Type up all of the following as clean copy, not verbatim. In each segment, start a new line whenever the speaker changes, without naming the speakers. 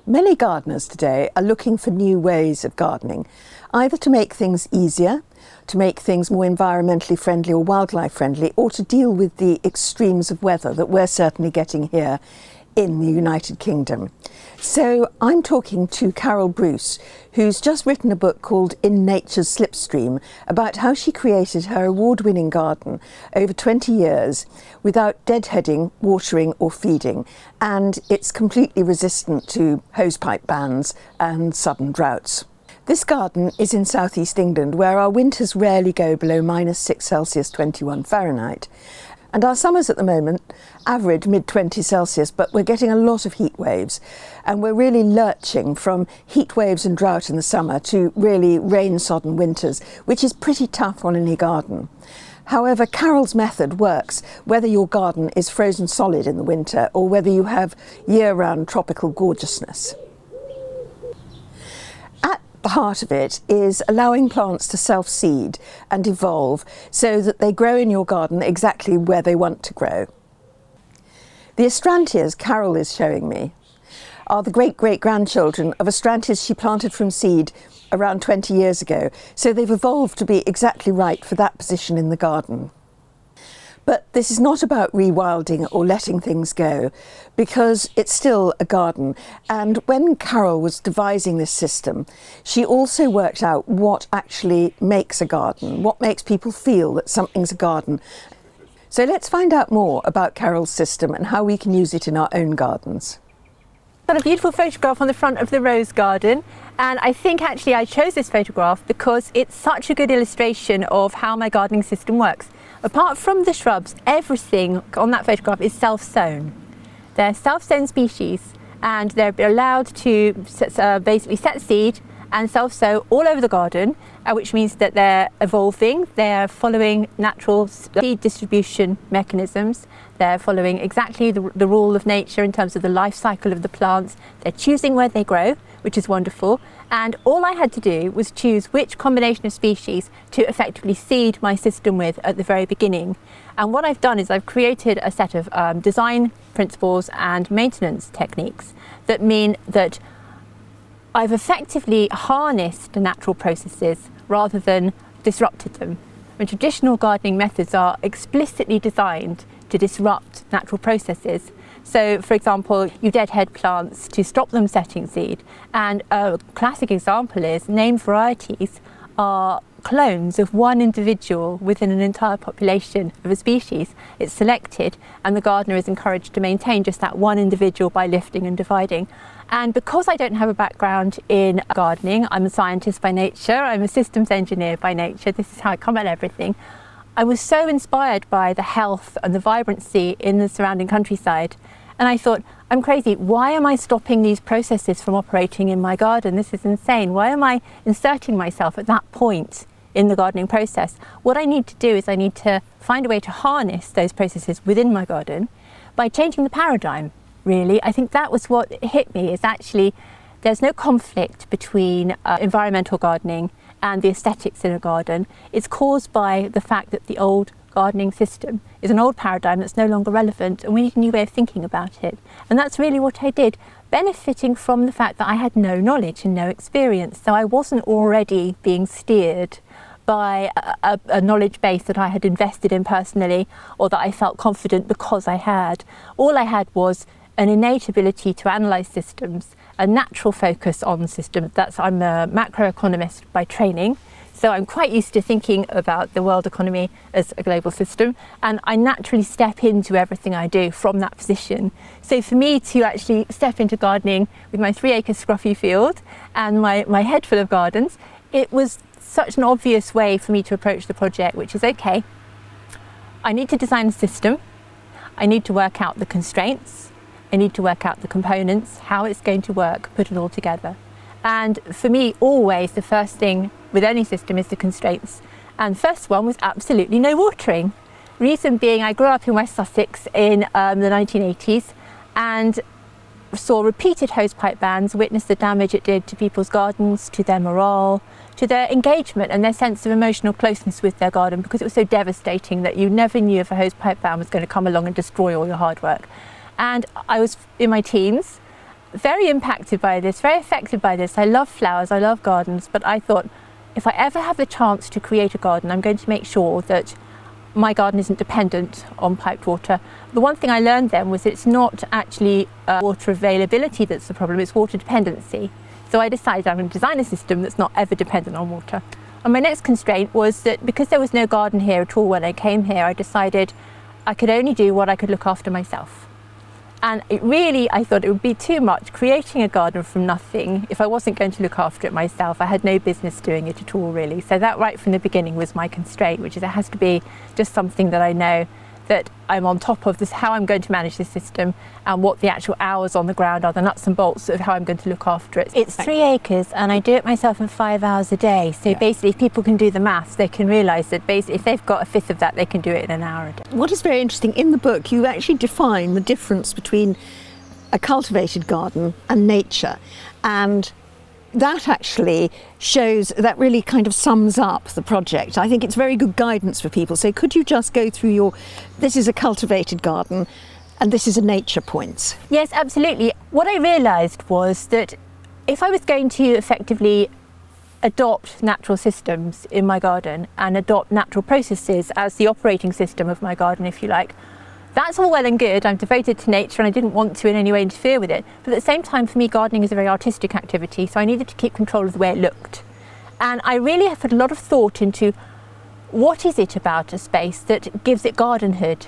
Many gardeners today are looking for new ways of gardening, either to make things easier, to make things more environmentally friendly or wildlife friendly, or to deal with the extremes of weather that we're certainly getting here in the United Kingdom. So I'm talking to Carol Bruce, who's just written a book called In Nature's Slipstream about how she created her award-winning garden over 20 years without deadheading, watering or feeding, and it's completely resistant to hosepipe bans and sudden droughts. This garden is in southeast England, where our winters rarely go below -6 21 Fahrenheit. And our summers at the moment average mid-20 Celsius, but we're getting a lot of heat waves. And we're really lurching from heat waves and drought in the summer to really rain-sodden winters, which is pretty tough on any garden. However, Carol's method works whether your garden is frozen solid in the winter or whether you have year-round tropical gorgeousness. The heart of it is allowing plants to self-seed and evolve so that they grow in your garden exactly where they want to grow. The Astrantias Carol is showing me are the great-great-grandchildren of Astrantias she planted from seed around 20 years ago, so they've evolved to be exactly right for that position in the garden. But this is not about rewilding or letting things go, because it's still a garden. And when Carol was devising this system, she also worked out what actually makes a garden, what makes people feel that something's a garden. So let's find out more about Carol's system and how we can use it in our own gardens.
Got a beautiful photograph on the front of the rose garden, and I think actually I chose this photograph because it's such a good illustration of how my gardening system works. Apart from the shrubs, everything on that photograph is self-sown. They're self-sown species, and they're allowed to basically set seed and self-sow all over the garden, which means that they're evolving, they're following natural seed distribution mechanisms, they're following exactly the rule of nature in terms of the life cycle of the plants, they're choosing where they grow, which is wonderful, and all I had to do was choose which combination of species to effectively seed my system with at the very beginning. And what I've done is I've created a set of design principles and maintenance techniques that mean that I've effectively harnessed the natural processes rather than disrupted them. When traditional gardening methods are explicitly designed to disrupt natural processes. So, for example, you deadhead plants to stop them setting seed. And a classic example is named varieties are clones of one individual within an entire population of a species. It's selected, and the gardener is encouraged to maintain just that one individual by lifting and dividing. And because I don't have a background in gardening, I'm a scientist by nature, I'm a systems engineer by nature, this is how I come at everything. I was so inspired by the health and the vibrancy in the surrounding countryside. And I thought, I'm crazy, why am I stopping these processes from operating in my garden? This is insane. Why am I inserting myself at that point in the gardening process? What I need to do is I need to find a way to harness those processes within my garden by changing the paradigm, really. I think that was what hit me, is actually there's no conflict between environmental gardening and the aesthetics in a garden. It's caused by the fact that the old gardening system is an old paradigm that's no longer relevant, and we need a new way of thinking about it. And that's really what I did, benefiting from the fact that I had no knowledge and no experience. So I wasn't already being steered by a knowledge base that I had invested in personally, or that I felt confident because I had. All I had was an innate ability to analyse systems, a natural focus on systems. I'm a macroeconomist by training, so I'm quite used to thinking about the world economy as a global system, and I naturally step into everything I do from that position. So for me to actually step into gardening with my 3-acre scruffy field and my head full of gardens, it was such an obvious way for me to approach the project, which is, okay, I need to design a system, I need to work out the constraints, I need to work out the components, how it's going to work, put it all together. And for me, always the first thing with any system is the constraints. And the first one was absolutely no watering. Reason being, I grew up in West Sussex in the 1980s and saw repeated hosepipe bans, witnessed the damage it did to people's gardens, to their morale, to their engagement and their sense of emotional closeness with their garden, because it was so devastating that you never knew if a hosepipe ban was going to come along and destroy all your hard work. And I was in my teens, very impacted by this, very affected by this. I love flowers, I love gardens, but I thought if I ever have the chance to create a garden, I'm going to make sure that my garden isn't dependent on piped water. The one thing I learned then was it's not actually water availability that's the problem, it's water dependency. So I decided I'm going to design a system that's not ever dependent on water. And my next constraint was that because there was no garden here at all when I came here, I decided I could only do what I could look after myself. And I thought it would be too much creating a garden from nothing if I wasn't going to look after it myself. I had no business doing it at all, really. So that right from the beginning was my constraint, which is it has to be just something that I know that I'm on top of, this how I'm going to manage this system and what the actual hours on the ground are, the nuts and bolts of how I'm going to look after it. It's 3 acres and I do it myself in 5 hours a day. So basically, if people can do the maths, they can realise that basically if they've got a fifth of that, they can do it in an hour a day.
What is very interesting, in the book, you actually define the difference between a cultivated garden and nature. And that actually shows, that really kind of sums up the project. I think it's very good guidance for people. So could you just go through this is a cultivated garden and this is a nature points?
Yes, absolutely. What I realised was that if I was going to effectively adopt natural systems in my garden and adopt natural processes as the operating system of my garden, if you like, that's all well and good. I'm devoted to nature and I didn't want to in any way interfere with it. But at the same time, for me, gardening is a very artistic activity, so I needed to keep control of the way it looked. And I really have put a lot of thought into what is it about a space that gives it gardenhood,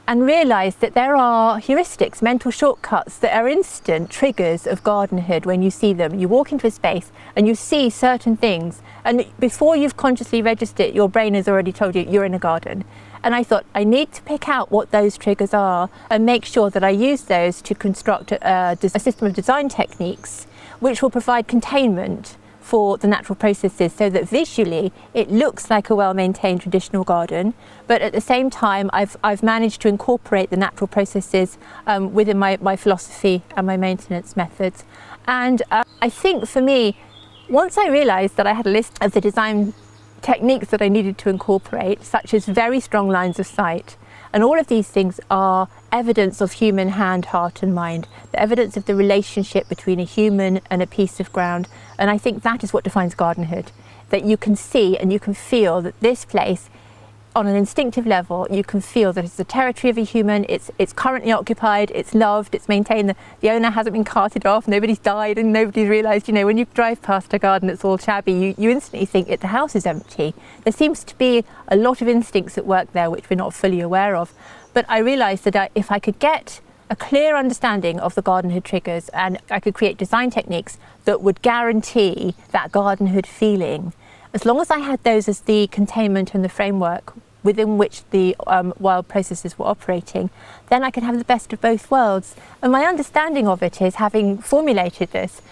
and realised that there are heuristics, mental shortcuts that are instant triggers of gardenhood when you see them. You walk into a space and you see certain things, and before you've consciously registered it, your brain has already told you you're in a garden. And I thought I need to pick out what those triggers are and make sure that I use those to construct a system of design techniques which will provide containment for the natural processes, so that visually it looks like a well-maintained traditional garden, but at the same time I've managed to incorporate the natural processes within my philosophy and my maintenance methods. And I think for me, once I realised that I had a list of the design techniques that I needed to incorporate, such as very strong lines of sight, and all of these things are evidence of human hand, heart and mind, the evidence of the relationship between a human and a piece of ground. And I think that is what defines gardenhood, that you can see and you can feel that this place, on an instinctive level, you can feel that it's the territory of a human, it's currently occupied, it's loved, it's maintained, the owner hasn't been carted off, nobody's died and nobody's realised, when you drive past a garden that's all shabby, you instantly think the house is empty. There seems to be a lot of instincts at work there which we're not fully aware of. But I realised that if I could get a clear understanding of the gardenhood triggers, and I could create design techniques that would guarantee that gardenhood feeling, as long as I had those as the containment and the framework within which the wild processes were operating, then I could have the best of both worlds. And my understanding of it is, having formulated this,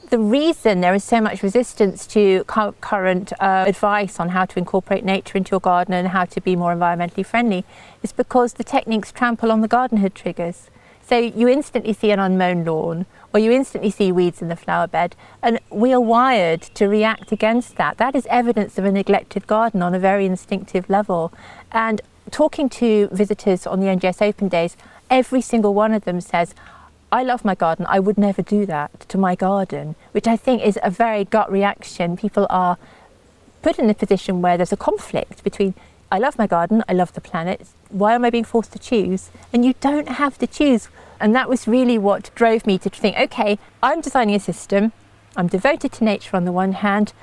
the reason there is so much resistance to current advice on how to incorporate nature into your garden and how to be more environmentally friendly is because the techniques trample on the gardenhood triggers. So you instantly see an unmown lawn, or you instantly see weeds in the flower bed, and we are wired to react against that. That is evidence of a neglected garden on a very instinctive level. And talking to visitors on the NGS Open Days, every single one of them says, I love my garden, I would never do that to my garden, which I think is a very gut reaction. People are put in a position where there's a conflict between, I love my garden, I love the planet, why am I being forced to choose? And you don't have to choose. And that was really what drove me to think, okay, I'm designing a system, I'm devoted to nature on the one hand,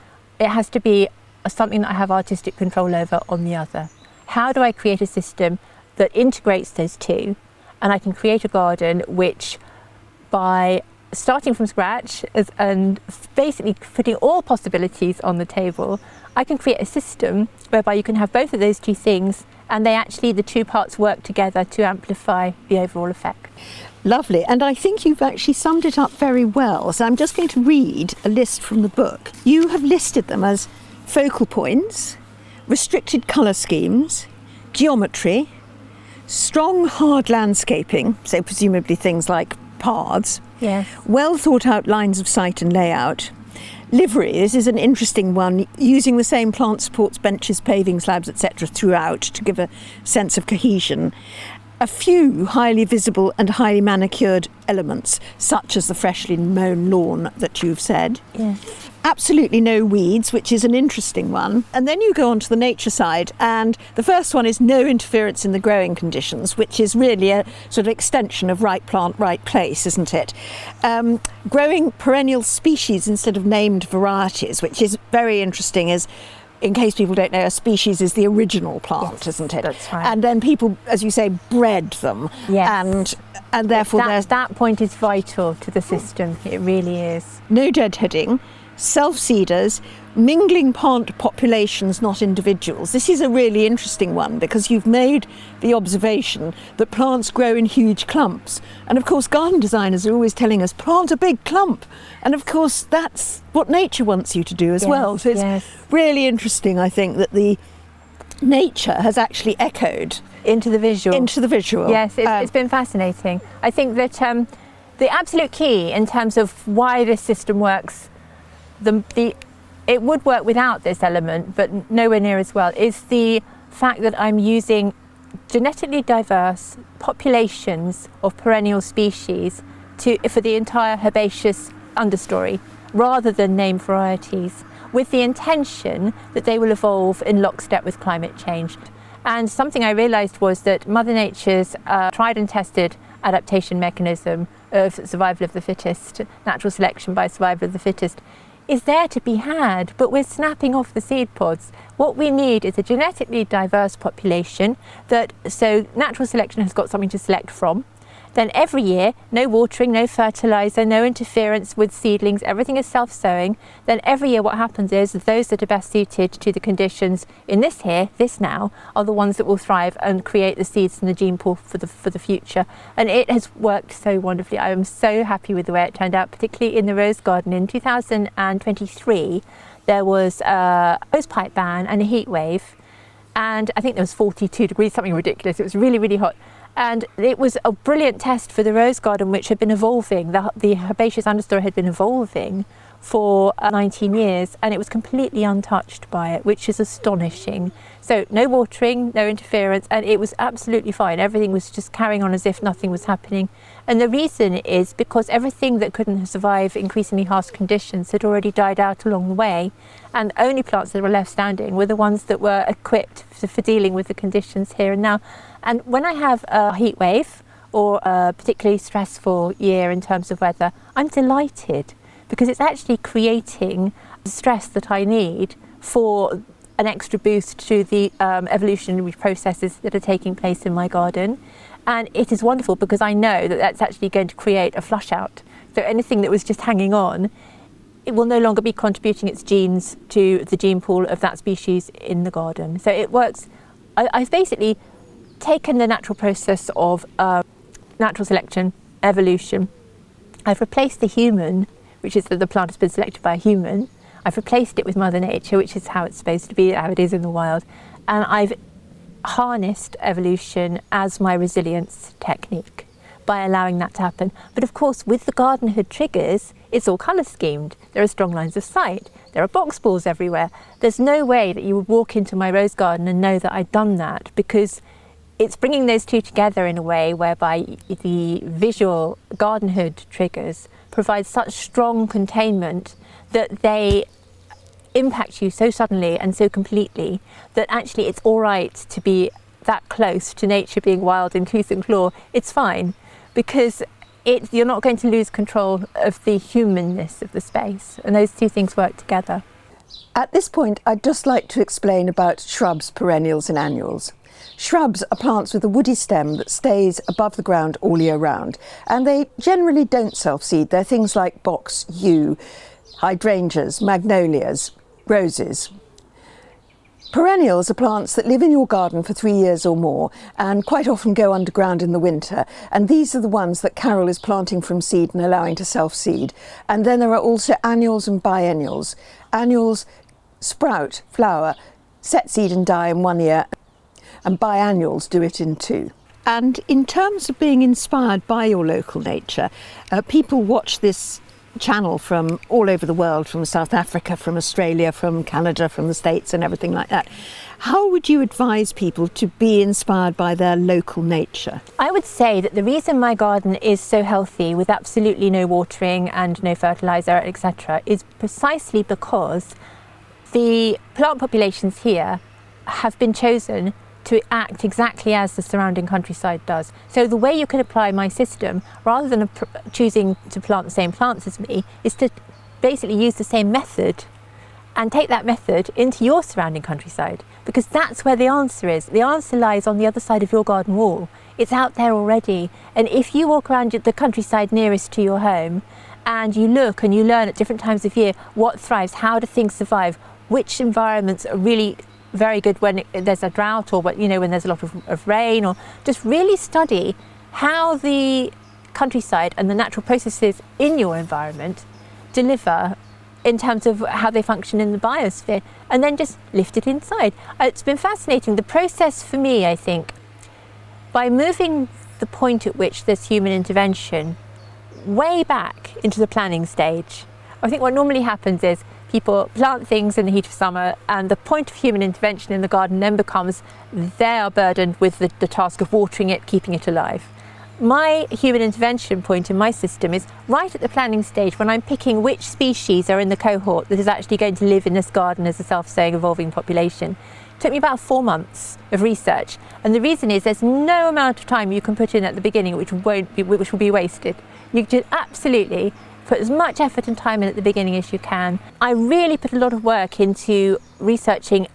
it has to be something that I have artistic control over on the other. How do I create a system that integrates those two? And I can create a garden which, by starting from scratch and basically putting all possibilities on the table, I can create a system whereby you can have both of those two things, and the two parts work together to amplify the overall effect.
Lovely, and I think you've actually summed it up very well. So I'm just going to read a list from the book. You have listed them as focal points, restricted colour schemes, geometry, strong hard landscaping, so presumably things like paths,
yes,
well thought out lines of sight and layout, livery, this is an interesting one, using the same plant supports, benches, paving slabs, etc. throughout to give a sense of cohesion. a few highly visible and highly manicured elements, such as the freshly mown lawn that you've said.
Yes.
Absolutely no weeds, which is an interesting one. And then you go on to the nature side, and the first one is no interference in the growing conditions, which is really a sort of extension of right plant, right place, isn't it? Growing perennial species instead of named varieties, which is very interesting, is, in case people don't know, a species is the original plant, yes, isn't it?
That's right.
And then people, as you say, bred them.
Yes.
And therefore
that point is vital to the system. It really is.
No deadheading, self-seeders, mingling plant populations, not individuals. This is a really interesting one because you've made the observation that plants grow in huge clumps. And of course, garden designers are always telling us, plant a big clump. And of course, that's what nature wants you to do as well. So it's really interesting, I think, that the nature has actually echoed
into the visual. Yes, it's been fascinating. I think that the absolute key in terms of why this system works, it would work without this element, but nowhere near as well, is the fact that I'm using genetically diverse populations of perennial species for the entire herbaceous understory, rather than named varieties, with the intention that they will evolve in lockstep with climate change. And something I realised was that Mother Nature's tried and tested adaptation mechanism of survival of the fittest, natural selection by survival of the fittest, is there to be had, but we're snapping off the seed pods. What we need is a genetically diverse population so natural selection has got something to select from. Then every year, no watering, no fertiliser, no interference with seedlings, everything is self-sowing. Then every year what happens is that those that are best suited to the conditions in this now, are the ones that will thrive and create the seeds and the gene pool for the future. And it has worked so wonderfully. I am so happy with the way it turned out, particularly in the rose garden. In 2023, there was a hosepipe ban and a heat wave. And I think there was 42 degrees, something ridiculous. It was really, really hot. And it was a brilliant test for the rose garden, which had been evolving. The herbaceous understory had been evolving for 19 years, and it was completely untouched by it, which is astonishing. So no watering, no interference, and it was absolutely fine. Everything was just carrying on as if nothing was happening. And the reason is because everything that couldn't survive increasingly harsh conditions had already died out along the way, and the only plants that were left standing were the ones that were equipped for dealing with the conditions here and now. And when I have a heat wave or a particularly stressful year in terms of weather, I'm delighted because it's actually creating the stress that I need for an extra boost to the evolutionary processes that are taking place in my garden. And it is wonderful because I know that that's actually going to create a flush out. So anything that was just hanging on, it will no longer be contributing its genes to the gene pool of that species in the garden. So it works. I've basically taken the natural process of natural selection, evolution. I've replaced the human, which is that the plant has been selected by a human. I've replaced it with Mother Nature, which is how it's supposed to be, how it is in the wild. And I've harnessed evolution as my resilience technique by allowing that to happen. But of course, with the gardenhood triggers, it's all colour schemed. There are strong lines of sight. There are box balls everywhere. There's no way that you would walk into my rose garden and know that I'd done that, because it's bringing those two together in a way whereby the visual gardenhood triggers provide such strong containment that they impact you so suddenly and so completely that actually it's all right to be that close to nature being wild in tooth and claw. It's fine because you're not going to lose control of the humanness of the space, and those two things work together.
At this point, I'd just like to explain about shrubs, perennials and annuals. Shrubs are plants with a woody stem that stays above the ground all year round, and they generally don't self-seed. They're things like box yew, hydrangeas, magnolias, roses. Perennials are plants that live in your garden for 3 years or more and quite often go underground in the winter, and these are the ones that Carol is planting from seed and allowing to self-seed. And then there are also annuals and biennials. Annuals sprout, flower, set seed and die in 1 year, and biennials do it in 2. And in terms of being inspired by your local nature, people watch this channel from all over the world, from South Africa, from Australia, from Canada, from the States and everything like that. How would you advise people to be inspired by their local nature?
I would say that the reason my garden is so healthy with absolutely no watering and no fertiliser, etc., is precisely because the plant populations here have been chosen to act exactly as the surrounding countryside does. So the way you can apply my system, rather than choosing to plant the same plants as me, is to basically use the same method and take that method into your surrounding countryside, because that's where the answer is. The answer lies on the other side of your garden wall. It's out there already. And if you walk around the countryside nearest to your home and you look and you learn at different times of year what thrives, how do things survive, which environments are really very good when there's a drought, or when there's a lot of rain, or just really study how the countryside and the natural processes in your environment deliver in terms of how they function in the biosphere, and then just lift it inside. It's been fascinating. The process for me, I think, by moving the point at which there's human intervention way back into the planning stage, I think what normally happens is people plant things in the heat of summer, and the point of human intervention in the garden then becomes they are burdened with the task of watering it, keeping it alive. My human intervention point in my system is right at the planning stage, when I'm picking which species are in the cohort that is actually going to live in this garden as a self-sustaining evolving population. It took me about 4 months of research, and the reason is there's no amount of time you can put in at the beginning which will be wasted. You just absolutely put as much effort and time in at the beginning as you can. I really put a lot of work into researching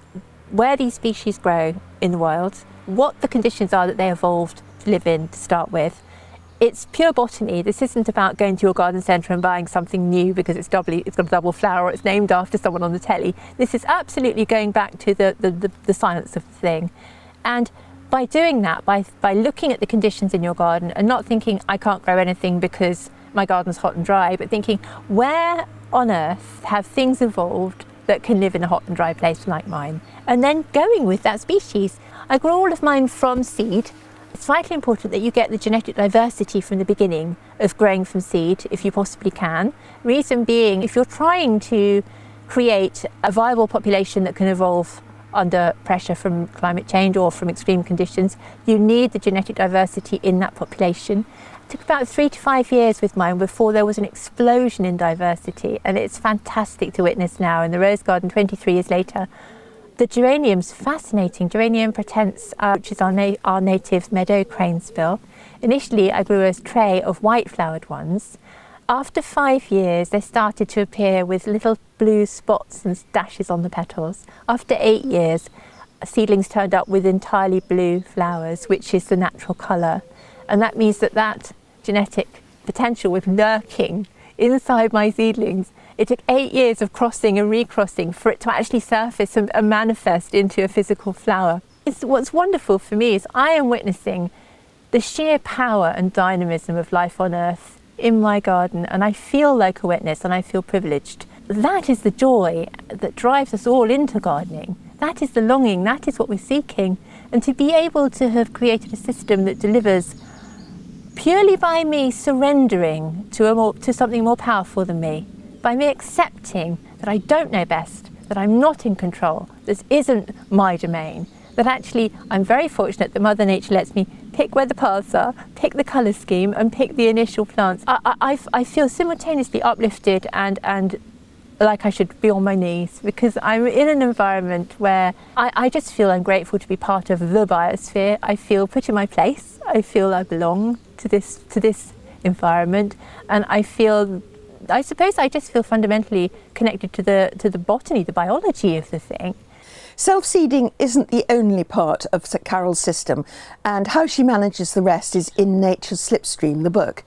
where these species grow in the wild, what the conditions are that they evolved to live in to start with. It's pure botany. This isn't about going to your garden centre and buying something new because it's got a double flower or it's named after someone on the telly. This is absolutely going back to the science of the thing. And by doing that, by looking at the conditions in your garden and not thinking I can't grow anything because my garden's hot and dry, but thinking where on earth have things evolved that can live in a hot and dry place like mine, and then going with that species. I grow all of mine from seed. It's vitally important that you get the genetic diversity from the beginning of growing from seed if you possibly can. Reason being, if you're trying to create a viable population that can evolve under pressure from climate change or from extreme conditions, you need the genetic diversity in that population. It took about 3 to 5 years with mine before there was an explosion in diversity, and it's fantastic to witness now in the rose garden 23 years later. The geranium's fascinating. Geranium pratense, which is our native meadow cranespill. Initially I grew a tray of white flowered ones. After 5 years they started to appear with little blue spots and dashes on the petals. After 8 years seedlings turned up with entirely blue flowers, which is the natural colour. And that means that genetic potential was lurking inside my seedlings. It took 8 years of crossing and recrossing for it to actually surface and manifest into a physical flower. What's wonderful for me is I am witnessing the sheer power and dynamism of life on earth in my garden, and I feel like a witness and I feel privileged. That is the joy that drives us all into gardening. That is the longing, that is what we're seeking. And to be able to have created a system that delivers purely by me surrendering to something more powerful than me, by me accepting that I don't know best, that I'm not in control, this isn't my domain, that actually I'm very fortunate that Mother Nature lets me pick where the paths are, pick the colour scheme and pick the initial plants. I feel simultaneously uplifted and like I should be on my knees, because I'm in an environment where I just feel I'm grateful to be part of the biosphere. I feel put in my place. I feel I belong to this environment, and I suppose I just feel fundamentally connected to the botany, the biology of the thing.
Self-seeding isn't the only part of Carol's system, and how she manages the rest is in Nature's Slipstream, the book.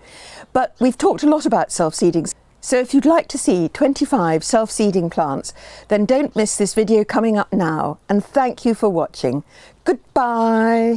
But we've talked a lot about self-seeding. So if you'd like to see 25 self-seeding plants, then don't miss this video coming up now. And thank you for watching. Goodbye.